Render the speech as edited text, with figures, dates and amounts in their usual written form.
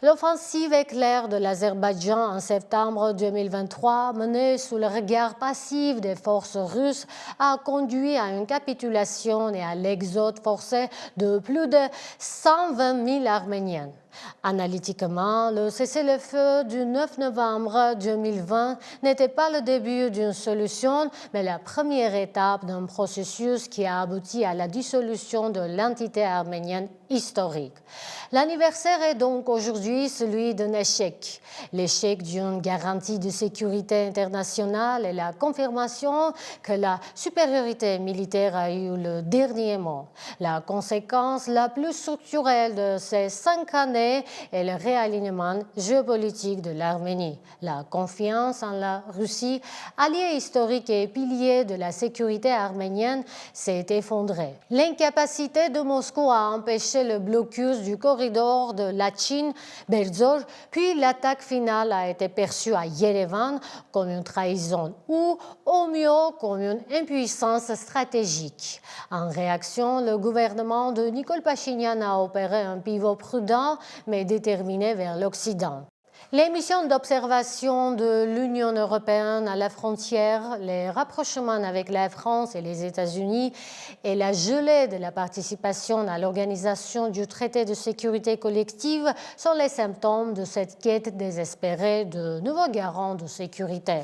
L'offensive éclair de l'Azerbaïdjan en septembre 2023, menée sous le regard passif des forces russes, a conduit à une capitulation et à l'exode forcé de plus de 120 000 Arméniens. Analytiquement, le cessez-le-feu du 9 novembre 2020 n'était pas le début d'une solution, mais la première étape d'un processus qui a abouti à la dissolution de l'entité arménienne historique. L'anniversaire est donc aujourd'hui celui d'un échec. L'échec d'une garantie de sécurité internationale et la confirmation que la supériorité militaire a eu le dernier mot. La conséquence la plus structurelle de ces 5 années est le réalignement géopolitique de l'Arménie. La confiance en la Russie, allié historique et pilier de la sécurité arménienne, s'est effondrée. L'incapacité de Moscou à empêcher le blocus du corridor de Lachin-Berzor, puis l'attaque finale a été perçue à Yerevan comme une trahison ou, au mieux, comme une impuissance stratégique. En réaction, le gouvernement de Nicole Pachinian a opéré un pivot prudent mais déterminé vers l'Occident. Les missions d'observation de l'Union européenne à la frontière, les rapprochements avec la France et les États-Unis et la gelée de la participation à l'organisation du traité de sécurité collective sont les symptômes de cette quête désespérée de nouveaux garants de sécurité.